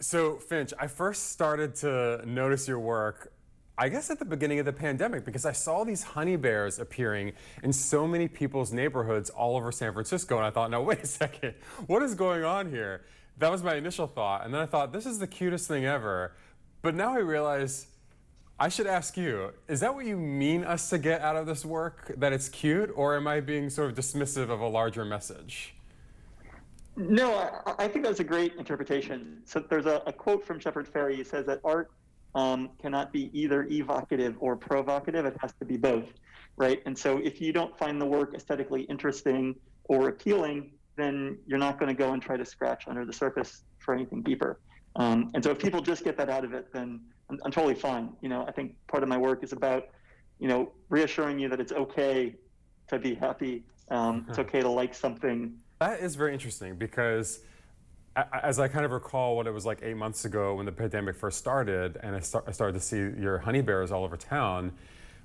So, Finch, I first started to notice your work, I guess at the beginning of the pandemic, because I saw these honey bears appearing in so many people's neighborhoods all over San Francisco. And I thought, no, wait a second, what is going on here? That was my initial thought. And then I thought, this is the cutest thing ever. But now I realize I should ask you, is that what you mean us to get out of this work, that it's cute? Or am I being sort of dismissive of a larger message? No, I think that's a great interpretation. So there's a quote from Shepard Fairey. He says that art cannot be either evocative or provocative. It has to be both, right? And so if you don't find the work aesthetically interesting or appealing, then you're not going to go and try to scratch under the surface for anything deeper. And so if people just get that out of it, then I'm totally fine. I think part of my work is about, reassuring you that it's okay to be happy. It's okay to like something. That is very interesting because as I kind of recall what it was like 8 months ago when the pandemic first started and I started to see your honey bears all over town,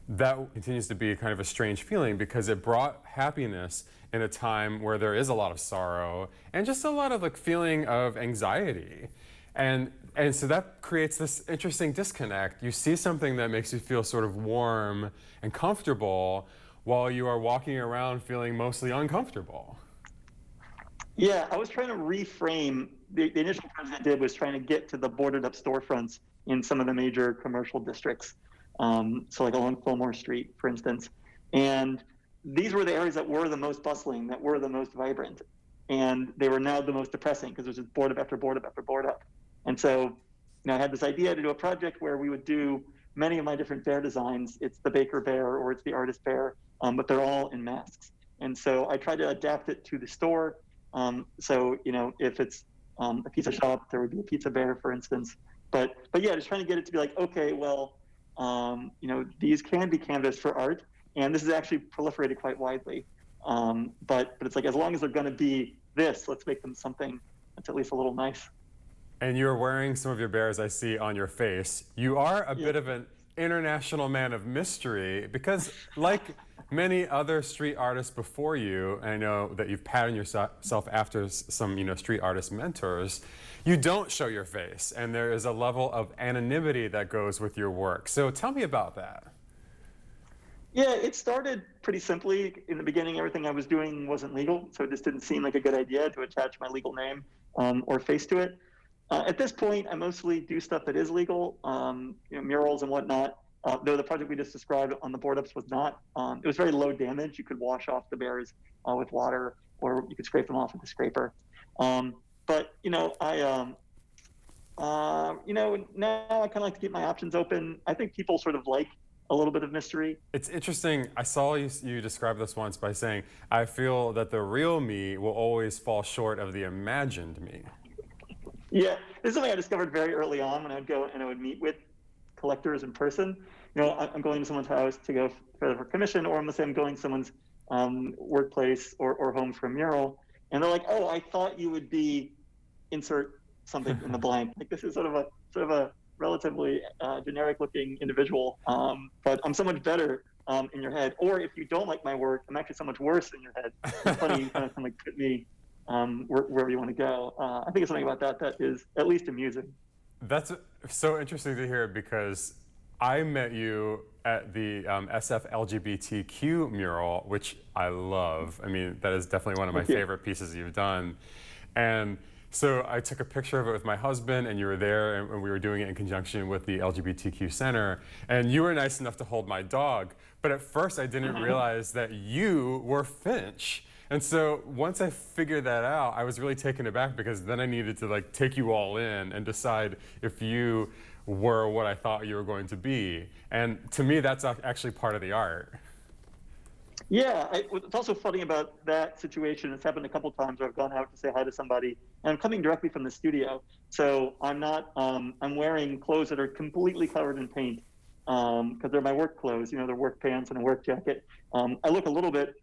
that continues to be kind of a strange feeling because it brought happiness in a time where there is a lot of sorrow and just a lot of feeling of anxiety. And so that creates this interesting disconnect. You see something that makes you feel sort of warm and comfortable while you are walking around feeling mostly uncomfortable. Yeah, I was trying to reframe. The initial project I did was trying to get to the boarded up storefronts in some of the major commercial districts. So like along Fillmore Street, for instance. And these were the areas that were the most bustling, that were the most vibrant. And they were now the most depressing because there's just board up after board up after board up. And so I had this idea to do a project where we would do many of my different bear designs. It's the baker bear or it's the artist bear, but they're all in masks. And so I tried to adapt it to the store. So, if it's a pizza shop, there would be a pizza bear, for instance. But yeah, just trying to get it to be like, okay, well, these can be canvassed for art, and this is actually proliferated quite widely. But it's like, as long as they're going to be this, let's make them something that's at least a little nice. And you're wearing some of your bears I see on your face. You are a bit of an international man of mystery because, like many other street artists before you, and I know that you've patterned yourself after some street artist mentors, you don't show your face, and there is a level of anonymity that goes with your work. So tell me about that. Yeah, it started pretty simply. In the beginning, everything I was doing wasn't legal, so it just didn't seem like a good idea to attach my legal name or face to it. At this point, I mostly do stuff that is legal, murals and whatnot. Though the project we just described on the board ups was not. It was very low damage. You could wash off the bears with water, or you could scrape them off with a scraper. But now I kind of like to keep my options open. I think people sort of like a little bit of mystery. It's interesting. I saw you describe this once by saying, I feel that the real me will always fall short of the imagined me. Yeah, this is something I discovered very early on when I would go and I would meet with collectors in person. I'm going to someone's house to go for commission, or I'm going to someone's workplace or home for a mural, and they're like, "Oh, I thought you would be insert something in the blank." Like, this is sort of a relatively generic-looking individual, but I'm so much better in your head. Or if you don't like my work, I'm actually so much worse in your head. It's funny, you kind of put me wherever you want to go. I think it's something about that is at least amusing. That's so interesting to hear because I met you at the SF LGBTQ mural, which I love. I mean, that is definitely one of my favorite pieces you've done. And so I took a picture of it with my husband, and you were there, and we were doing it in conjunction with the LGBTQ Center. And you were nice enough to hold my dog. But at first, I didn't realize that you were Finch. And so once I figured that out, I was really taken aback because then I needed to take you all in and decide if you were what I thought you were going to be. And to me, that's actually part of the art. Yeah, what's also funny about that situation, it's happened a couple times where I've gone out to say hi to somebody, and I'm coming directly from the studio. So I'm not, I'm wearing clothes that are completely covered in paint because they're my work clothes, they're work pants and a work jacket. I look a little bit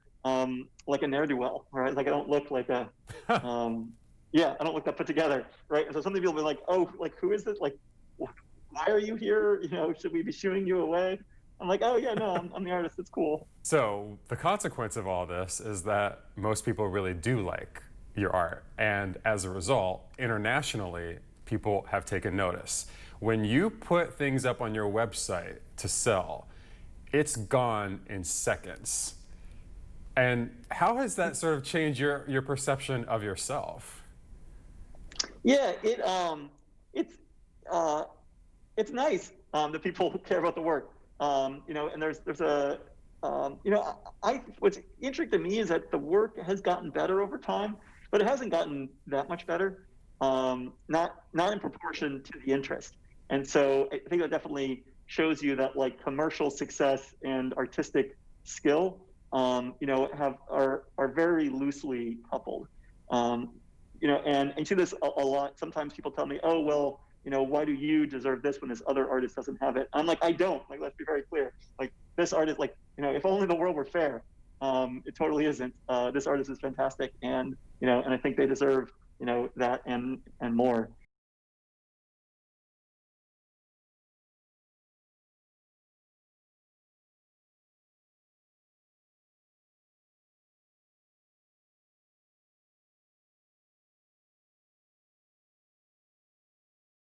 like a ne'er-do-well, right? Like I don't look like a, I don't look that put together, right? And so some people will be like, oh, who is this? Like, why are you here? Should we be shooing you away? I'm like, oh yeah, no, I'm the artist, it's cool. So the consequence of all this is that most people really do like your art. And as a result, internationally, people have taken notice. When you put things up on your website to sell, it's gone in seconds. And how has that sort of changed your perception of yourself? Yeah, it's nice that people care about the work. You know, and there's a you know, what's interesting to me is that the work has gotten better over time, but it hasn't gotten that much better. Not in proportion to the interest. And so I think that definitely shows you that like commercial success and artistic skill, you know, are very loosely coupled. Um, you know, and you see this a lot. Sometimes people tell me, oh, well, you know, why do you deserve this when this other artist doesn't have it? I'm like, I don't. Like, let's be very clear. Like, this artist, like, you know, if only the world were fair. It totally isn't. This artist is fantastic, and you know, and I think they deserve, you know, that and more.